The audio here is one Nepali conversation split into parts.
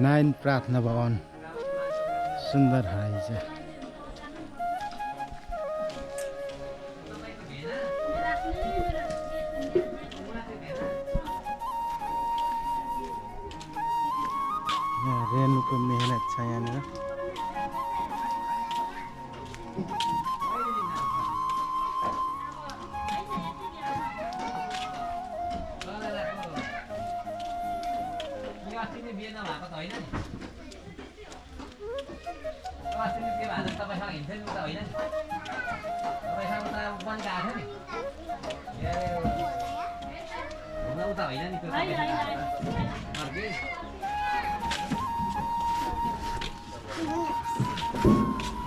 नाइन प्रार्थना भवन सुन्दर रहेछ। रेणुको मेहनत छ यहाँनिर।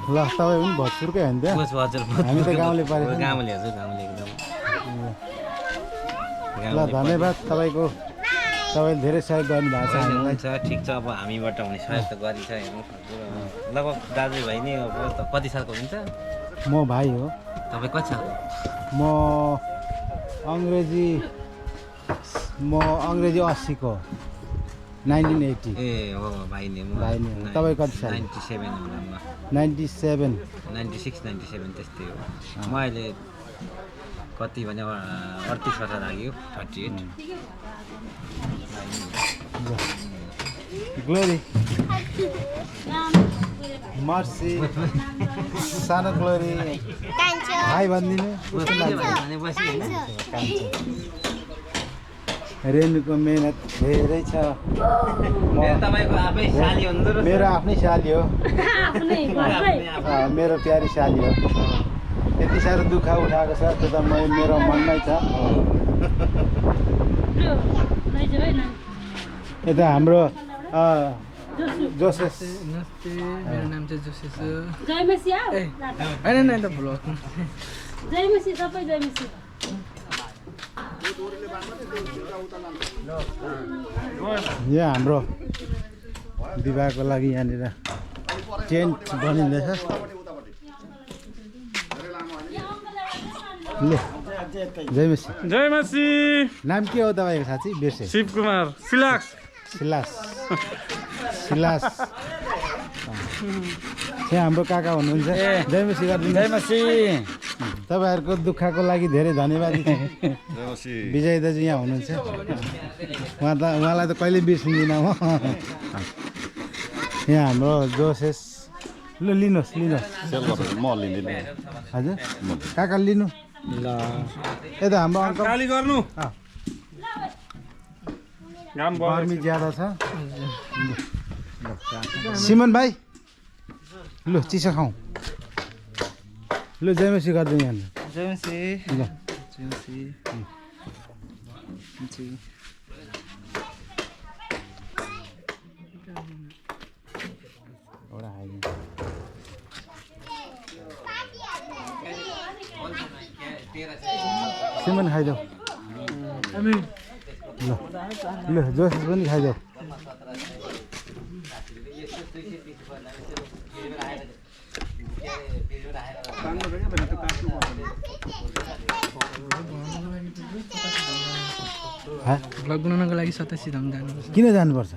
ल तपाईँ पनि भोजपुरकै हो नि त? हामी त गाउँले परेको। गाउँले हजुर, गाउँले एकदम। ल धन्यवाद तपाईँको, तपाईँले धेरै सहयोग गर्नुभएको छ हामीलाई। ठिक छ, अब हामीबाट हुने सहयोग त गरिन्छ। हेर्नु लगभग दाजुभाइ नै अब कति सालको हुन्छ? म भाइ हो। तपाईँ कति सालको? म अङ्ग्रेजी 80को 1980। ए हो भाइ नै। भाइ नै। तपाईँ कति साल? 97 होला म। 97 96 97 त्यस्तै हो। म अहिले कति भने 38 वर्ष लाग्यो। 38। ग्लोरी मर्सी सानो ग्लोरी भाइ भनिदिनु। रेणुको मेहनत धेरै छ। तपाईँको आफै साली हुनुहुँदो रहेछ। मेरो आफ्नै साली हो। मेरो प्यारी साली हो। यति साह्रो दुःख उठाएको छ त्यो त मेरो मनमै छ। यता हाम्रो जोसेस। नमस्ते, मेरो नाम चाहिँ जोसेस हो। जयमसी हो? हैन त भुल। जयमसी सबै जयमसी। यहाँ हाम्रो विवाहको लागि यहाँनिर टेन्ट बनिँदैछ। ले जयमसी। जयमसी। नाम के हो तपाईँको साथी? Birse. Shiv Kumar. Silas. Silas. Silas. यहाँ हाम्रो काका हुनुहुन्छ। जयमसी गरिदिनु। जयमसी। तपाईँहरूको दुःखको लागि धेरै धन्यवाद। विजय दाजु यहाँ हुनुहुन्छ। उहाँलाई त कहिले बिर्सिँदिनँ म। यहाँ हाम्रो जोसेस। ल लिनुहोस् लिनुहोस्। म लिँदिनँ हजुर काका लिनु। ल यता हाम्रो अङ्कल खाली गर्नु। गर्मी ज्यादा छ। सिमन भाइ लु चिसो खाउँ। लु जयमसी गरिदिउँ यहाँ। जयमसी। ल जयमसी। एउटा खाइदिउँ। सिमन खाइदेऊ। ल ल जोसेस पनि खाइदेऊ। भ्लग बनाउनको लागि 87 धाम जानुपर्छ। किन जानुपर्छ?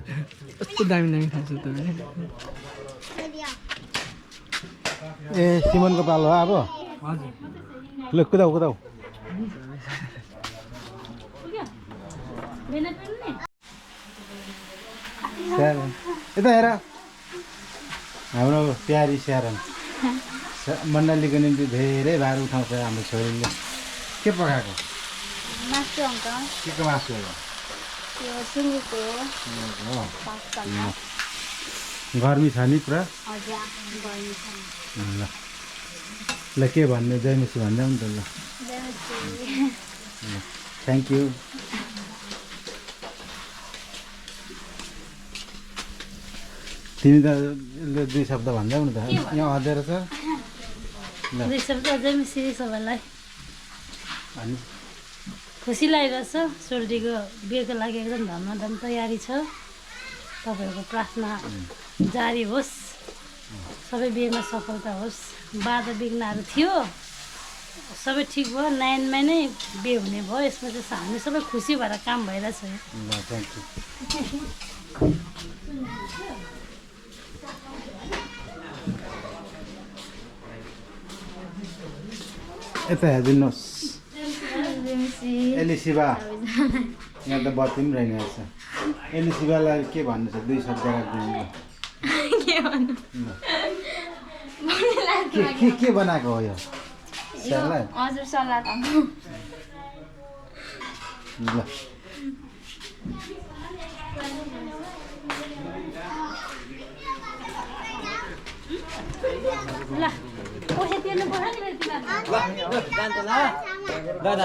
कस्तो दामी दामी खान्छ तपाईँ। ए सिमनको पालो हो अब। हजुर। ल कुदाऊ कुदाऊ। स्यारन यता हेर। हाम्रो प्यारी स्यारन मण्डलीको निम्ति धेरै भार उठाउँछ हाम्रो छोरीले। के पकाएको? मासु अङ्कल। के को मासु हो? यो सुँगुरको हो। पास्ता। गर्मी छ नि पुरा। हजुर गर्मी छ। ल ल के भन्ने जयमसी भन्दै नि त। ल जयमसी। Thank you. तिमी त दुई शब्द भन्दैौ नि त। यहाँ अँधेर छ। दुई शब्द जयमसी सबैलाई। अनि खुसी लागिरहेछ। सोल्टीको बिहेको लागि एकदम धमाधम तयारी छ। तपाईँहरूको प्रार्थना जारी होस्। सबै बिहेमा सफलता होस्। बाधा विघ्नहरू थियो सबै ठिक भयो। नाइनमा नै बिहे हुने भयो। यसमा चाहिँ हामी सबै खुसी भएर काम भइरहेछ। Thank you. यता हेरिदिनुहोस् एलिसिबा यहाँ त बत्ती पनि रहेन रहेछ एलिसिबालाई के भन्नु छ 2 शब्द राखिदिनु के बनाएको हो यो सलाद हजुर सलाद ल ल पैसा तिर्नु पर्छ नि फेरि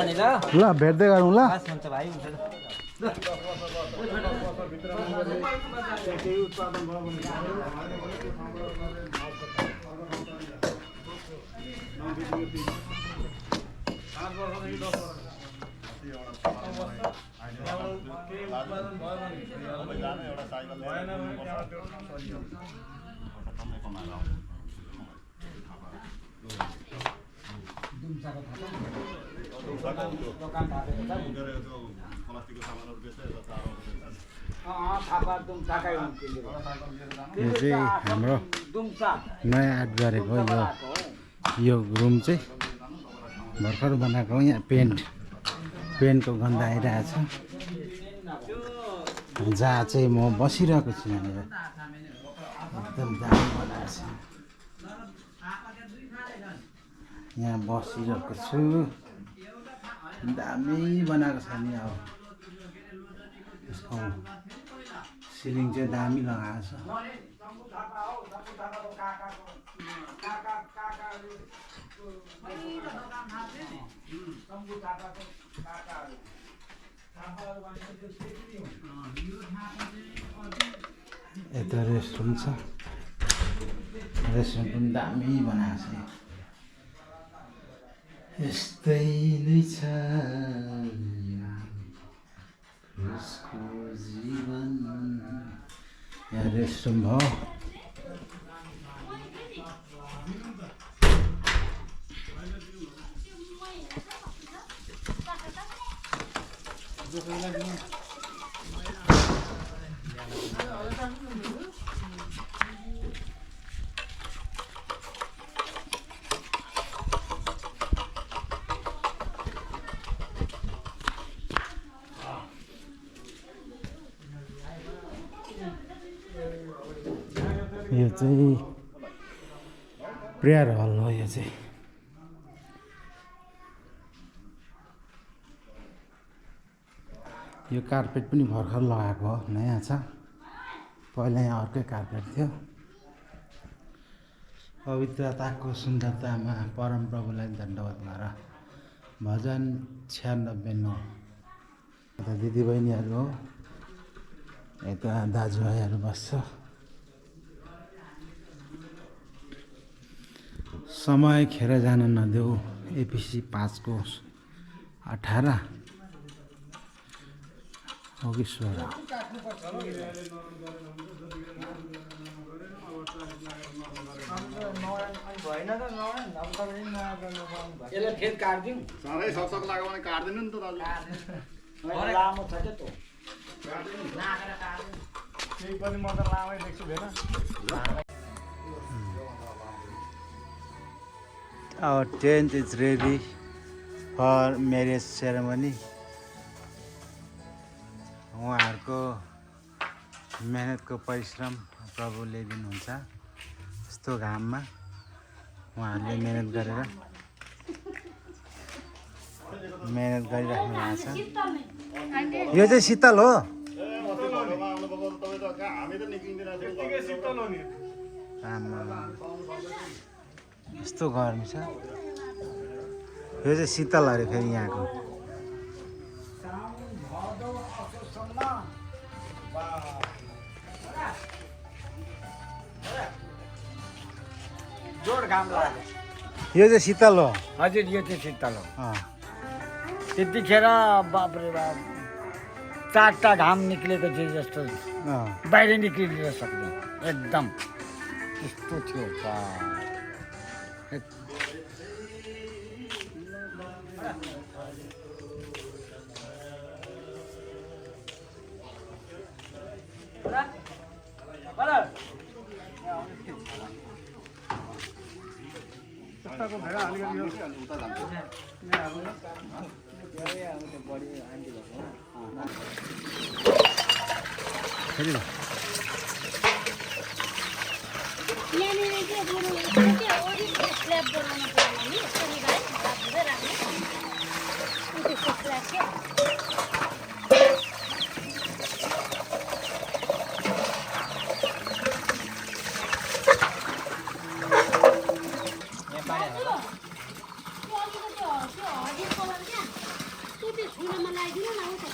तिमीहरू ल भेट्दै गरौँ ल यो चाहिँ हाम्रो नयाँ आर्ट गरेको यो रुम चाहिँ भर्खर बनाएको हो यहाँ पेन्टको गन्ध आइरहेछ जहाँ चाहिँ म बसिरहेको छु यहाँनिर एकदम दामी बनाएको छ यहाँ बसिरहेको छु दामी बनाएको छ नि अब यसको सिलिङ चाहिँ दामी लगाएको छ यता रेस्टुरेन्ट छ रेस्टुरेन्ट पनि दामी बनाएको छ यस्तै नै छ उसको जीवन यहाँ रेस्टुरेन्ट भयो यो चाहिँ प्रेयर हल हो यो चाहिँ यो कार्पेट पनि भर्खर लगाएको हो नयाँ छ पहिला यहाँ अर्कै कार्पेट थियो पवित्रताको सुन्दरतामा परमप्रभुलाई धन्यवाद गर भजन 96:9 यता दिदीबहिनीहरू हो यता दाजुभाइहरू बस्छ समय खेर जान नदेऊ एपिसी 5 को 18 हो कि 16 यसलाई फेरि काट्दिउँ साह्रै सक्सक लाग्यो भने काट्दैन नि त दाजु लामो छ क्या त केही पनि म त लामै देख्छु van Our tent is ready for marriage ceremony. उहाँहरूको मेहनतको परिश्रम प्रभुले दिनुहुन्छ यस्तो घाममा उहाँहरूले मेहनत गरिराख्नु भएको छ यो चाहिँ शीतल हो यस्तो गर्मी छ यो चाहिँ शीतल अरे फेरि यहाँको जोड घाम लाग्यो यो चाहिँ शीतल हो हजुर यो चाहिँ शीतल हो अँ त्यतिखेर बापरे बाप 4टा घाम निक्लेको थियो जस्तो अँ बाहिर निक्लिन सक्ने एकदम यस्तो थियो रास्ताको भेडा अलिकति यो यहाँनिर चाहिँ बरु के ओरिजिनल स्ल्याब बनाउनु पर्यो नि शनिबार राख्दै राख्ने त्यस्तो स्ल्याब के छुनमा लगाइदिनु न उता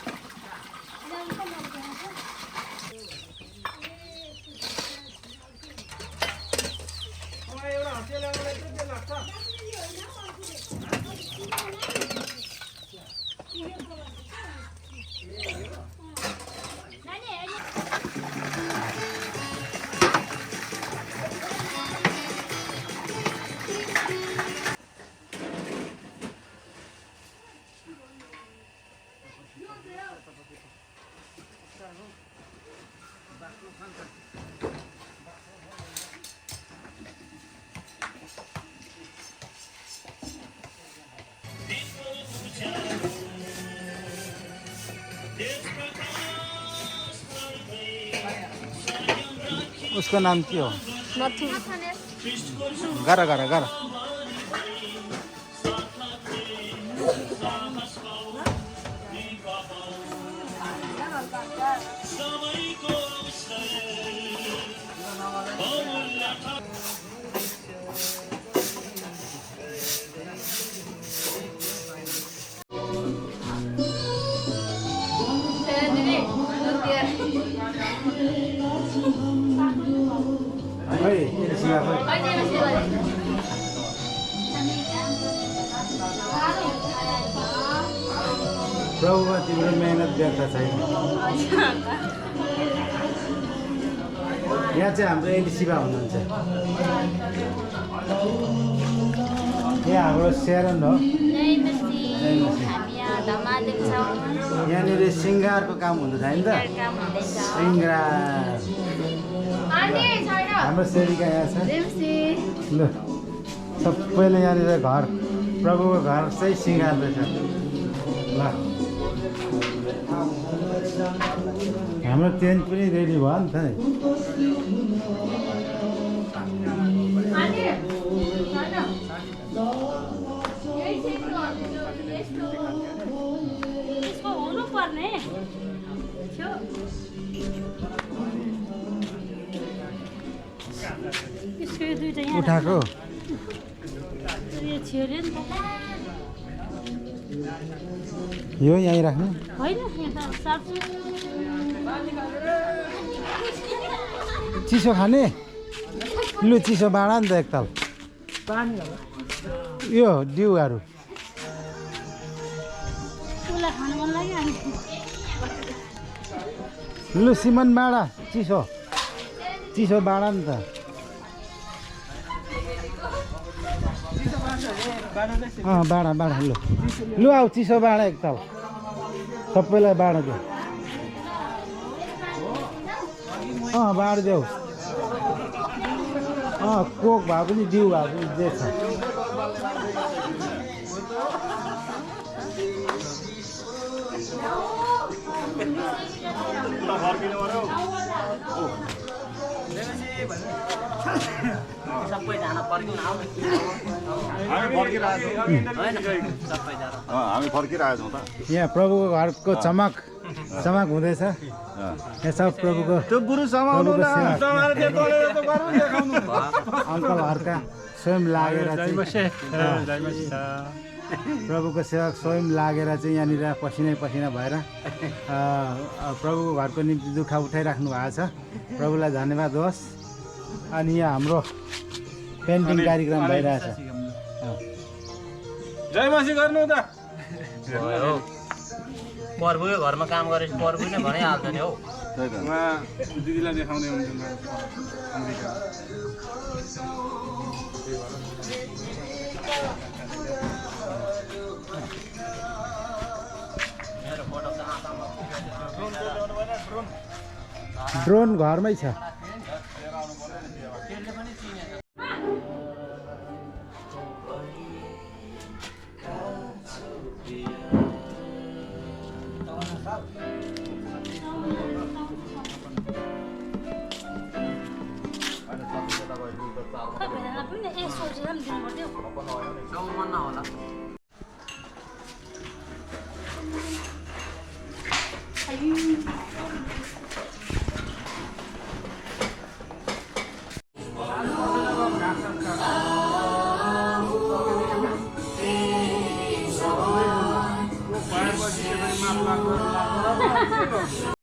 उसको नाम के हो गर गर गर प्रभुमा तिम्रो मेहनत व्यर्थ छैन यहाँ चाहिँ हाम्रो एली शिवा हुनुहुन्छ यहाँ हाम्रो स्यारन हो यहाँनिर सिङ्गारको काम हुँदैछ होइन त सिङ्गार हाम्रो सेविका यहाँ छ ल सबैले यहाँनिर घर प्रभुको घर चाहिँ सिँगार्दैछ ल हाम्रो टेन्ट पनि रेडी भयो नि त उठाएको यो यहीँ राख्नु चिसो खाने लु चिसो बाँडा नि त एकताल यो डिउहरू लु सिमन बाँडा चिसो चिसो बाँडा नि त बाँडा बाँडा लु लु आऊ चिसो बाँडा एकताल सबैलाई बाँडिदेऊ बाँडिदेऊ कोक भए पनि दिउ भए पनि जे छ हामी फर्किरहेछौँ त यहाँ प्रभुको घरको चमक चमक हुँदैछ यहाँ सब प्रभुको अङ्कलहरूका स्वयं लागेर प्रभुको सेवक स्वयं लागेर चाहिँ यहाँनिर पसिनै पसिना भएर प्रभुको घरको निम्ति दुःख उठाइराख्नु भएको छ प्रभुलाई धन्यवाद होस् अनि यहाँ हाम्रो पेन्टिङ कार्यक्रम भइरहेछ जय मसी गर्नु त प्रभुको घरमा काम गरेपछि प्रभु नै भनिहाल्छ नि हौ दिदीलाई देखाउँदै हुन्छ ड्रोन घरमै छ खै भेना पनि ए सोचेर पनि दिनु पर्थ्यो